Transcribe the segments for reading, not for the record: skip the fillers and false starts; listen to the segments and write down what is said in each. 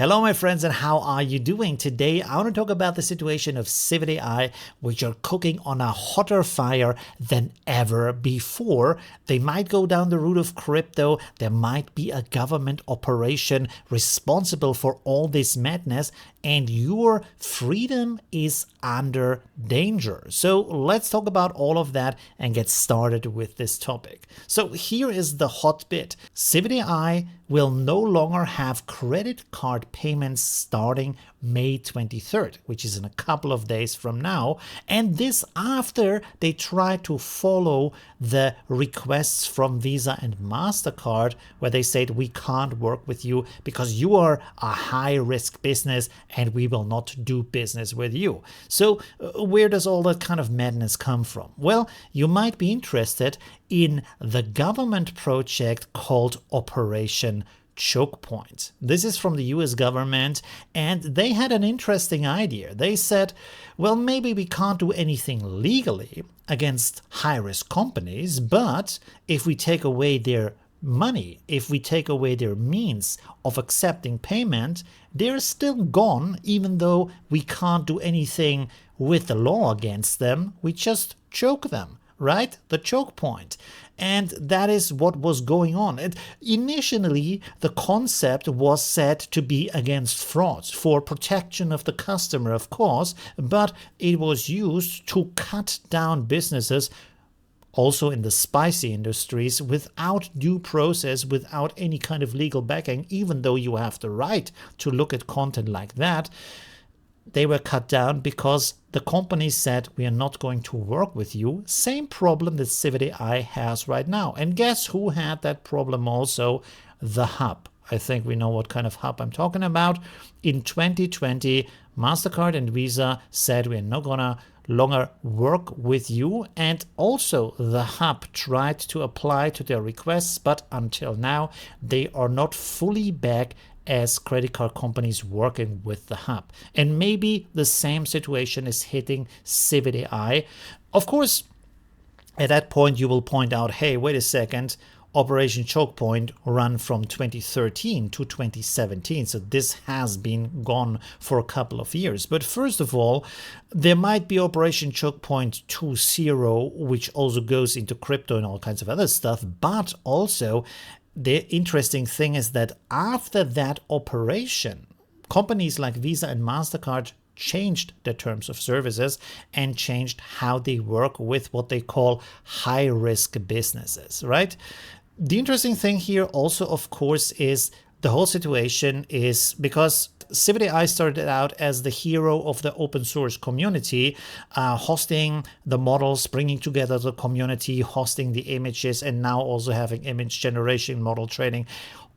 Hello my friends, and how are you doing? Today I want to talk about the situation of Civitai, which are cooking on a hotter fire than ever before. They might go down the route of crypto. There might be a government operation responsible for all this madness, and your freedom is under danger. So let's talk about all of that and get started with this topic. So here is the hot bit. Civitai will no longer have credit card payments starting May 23rd, which is in a couple of days from now. And this after they try to follow the requests from Visa and MasterCard, where they said we can't work with you because you are a high-risk business and we will not do business with you. So where does all that kind of madness come from? Well, you might be interested in the government project called Operation Chokepoint. This is from the US government, and they had an interesting idea. They said, well, maybe we can't do anything legally against high-risk companies, but if we take away their money, if we take away their means of accepting payment, they're still gone, even though we can't do anything with the law against them. We just choke them, right? The choke point. And that is what was going on. And initially, the concept was said to be against frauds, for protection of the customer, of course, but it was used to cut down businesses also in the spicy industries without due process, without any kind of legal backing, even though you have the right to look at content like that. They were cut down because the companies said, we are not going to work with you. Same problem that Civitai has right now. And guess who had that problem also? The hub. I think we know what kind of hub I'm talking about. In 2020, MasterCard and Visa said, we're not gonna longer work with you, and also the hub tried to apply to their requests, but until now they are not fully back as credit card companies working with the hub. And maybe the same situation is hitting Civitai. Of course, at that point you will point out, hey, wait a second, Operation Chokepoint ran from 2013 to 2017, so this has been gone for a couple of years. But first of all, there might be Operation Chokepoint 2.0, which also goes into crypto and all kinds of other stuff, but also the interesting thing is that after that operation, companies like Visa and MasterCard changed their terms of services and changed how they work with what they call high-risk businesses, right? The interesting thing here also, of course, is the whole situation is because Civitai started out as the hero of the open source community, hosting the models, bringing together the community, hosting the images, and now also having image generation, model training.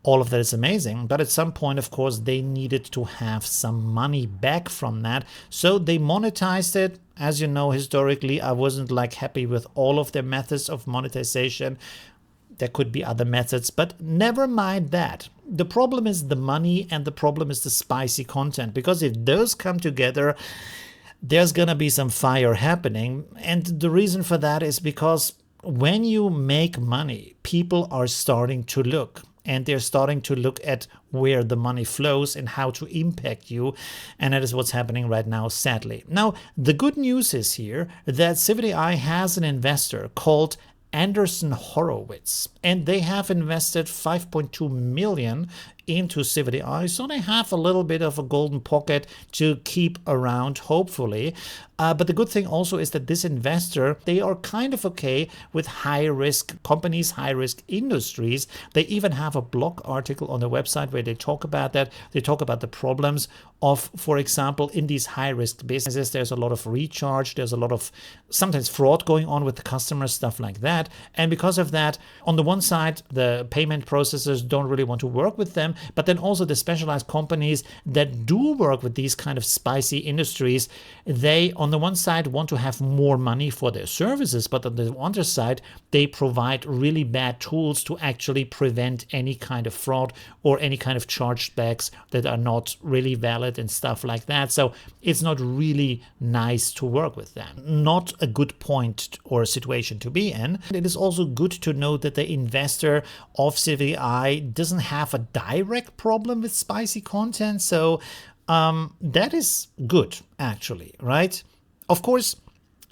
All of that is amazing. But at some point, of course, they needed to have some money back from that. So they monetized it. As you know, historically, I wasn't like happy with all of their methods of monetization. There could be other methods, but never mind that. The problem is the money and the problem is the spicy content, because if those come together, there's going to be some fire happening. And the reason for that is because when you make money, people are starting to look. And they're starting to look at where the money flows and how to impact you. And that is what's happening right now, sadly. Now, the good news is here that Civitai has an investor called Anderson Horowitz, and they have invested 5.2 million into Civitai, so they have a little bit of a golden pocket to keep around, hopefully. But the good thing also is that this investor, they are kind of okay with high-risk companies, high-risk industries. They even have a blog article on their website where they talk about that. They talk about the problems of, for example, in these high-risk businesses, there's a lot of recharge, there's a lot of sometimes fraud going on with the customers, stuff like that. And because of that, on the one side, the payment processors don't really want to work with them, but then also the specialized companies that do work with these kind of spicy industries, they on the one side want to have more money for their services, but on the other side, they provide really bad tools to actually prevent any kind of fraud or any kind of chargebacks that are not really valid and stuff like that. So it's not really nice to work with them. Not a good point or situation to be in. It is also good to note that the investor of Civitai doesn't have a direct problem with spicy content. So that is good, actually, right? Of course,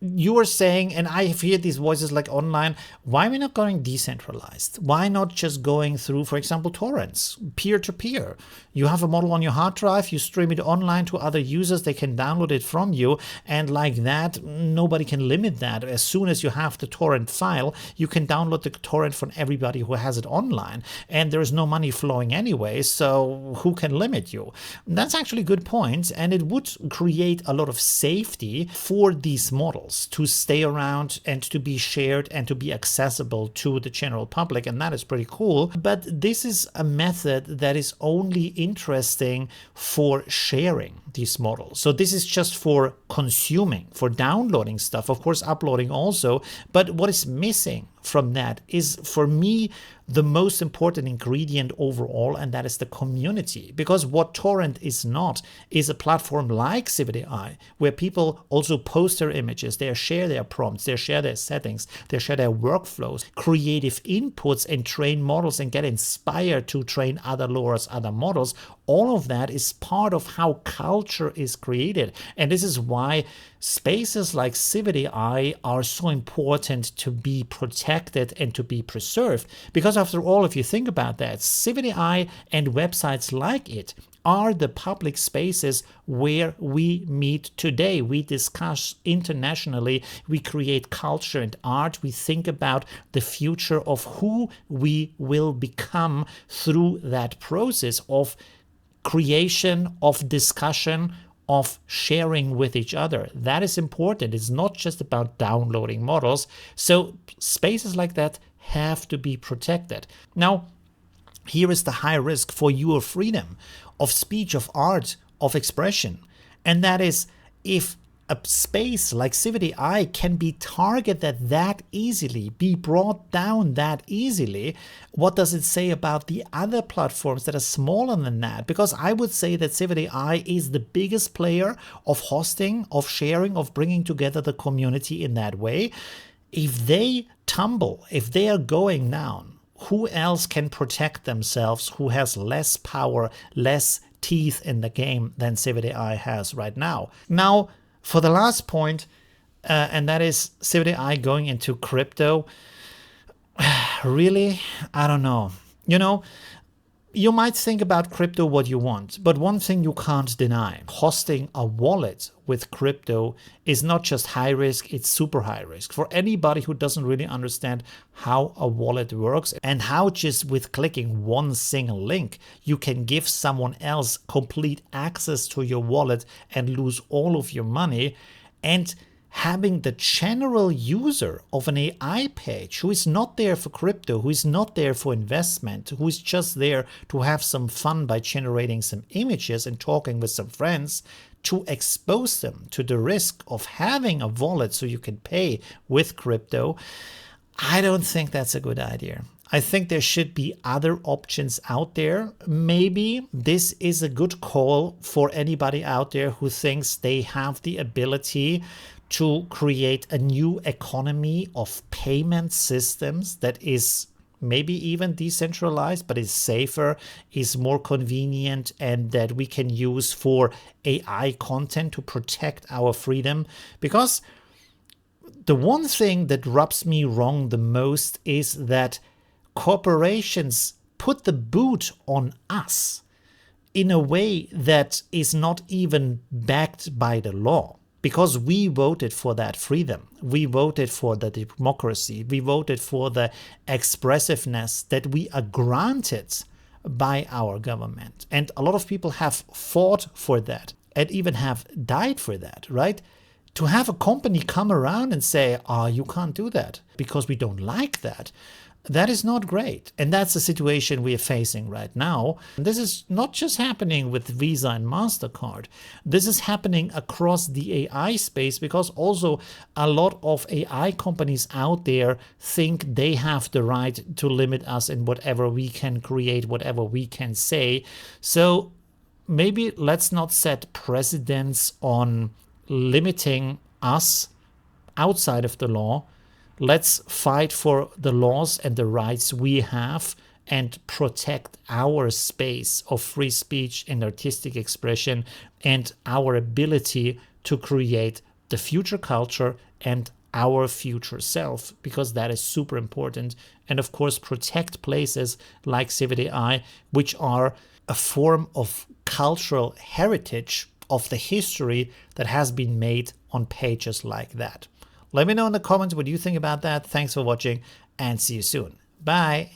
you are saying, and I have heard these voices like online, why are we not going decentralized? Why not just going through, for example, torrents, peer-to-peer? You have a model on your hard drive, you stream it online to other users, they can download it from you, and like that, nobody can limit that. As soon as you have the torrent file, you can download the torrent from everybody who has it online, and there is no money flowing anyway, so who can limit you? That's actually a good point, and it would create a lot of safety for these models to stay around and to be shared and to be accessible to the general public, and that is pretty cool. But this is a method that is only interesting for sharing these models. So this is just for consuming, for downloading stuff, of course uploading also, but what is missing from that is, for me, the most important ingredient overall, and that is the community. Because what Torrent is not is a platform like Civitai, where people also post their images, they share their prompts, they share their settings, they share their workflows, creative inputs, and train models and get inspired to train other LoRa's, other models. All of that is part of how culture is created. And this is why spaces like Civitai are so important to be protected and to be preserved. Because after all, if you think about that, Civitai and websites like it are the public spaces where we meet today. We discuss internationally, we create culture and art, we think about the future of who we will become through that process of creation, of discussion, of sharing with each other. That is important. It's not just about downloading models. So spaces like that have to be protected. Now, here is the high risk for your freedom of speech, of art, of expression. And that is, if a space like Civitai can be targeted that easily, be brought down that easily, what does it say about the other platforms that are smaller than that? Because I would say that Civitai is the biggest player of hosting, of sharing, of bringing together the community in that way. If they tumble, if they are going down, who else can protect themselves, who has less power, less teeth in the game than Civitai has right now? Now, for the last point, and that is Civitai going into crypto. Really? I don't know. You know, you might think about crypto what you want, but one thing you can't deny: hosting a wallet with crypto is not just high risk, it's super high risk. For anybody who doesn't really understand how a wallet works and how just with clicking one single link, you can give someone else complete access to your wallet and lose all of your money, and having the general user of an AI page who is not there for crypto, who is not there for investment, who is just there to have some fun by generating some images and talking with some friends, to expose them to the risk of having a wallet so you can pay with crypto, I don't think that's a good idea. I think there should be other options out there. Maybe this is a good call for anybody out there who thinks they have the ability to create a new economy of payment systems that is maybe even decentralized, but is safer, is more convenient, and that we can use for AI content to protect our freedom. Because the one thing that rubs me wrong the most is that corporations put the boot on us in a way that is not even backed by the law. Because we voted for that freedom, we voted for the democracy, we voted for the expressiveness that we are granted by our government. And a lot of people have fought for that and even have died for that, right? To have a company come around and say, oh, you can't do that because we don't like that, That is not great. And that's the situation we are facing right now. This is not just happening with Visa and MasterCard. This is happening across the AI space, because also a lot of AI companies out there think they have the right to limit us in whatever we can create, whatever we can say. So maybe let's not set precedents on limiting us outside of the law. Let's fight for the laws and the rights we have and protect our space of free speech and artistic expression and our ability to create the future culture and our future self, because that is super important. And of course, protect places like Civitai, which are a form of cultural heritage of the history that has been made on pages like that. Let me know in the comments what you think about that. Thanks for watching and see you soon. Bye.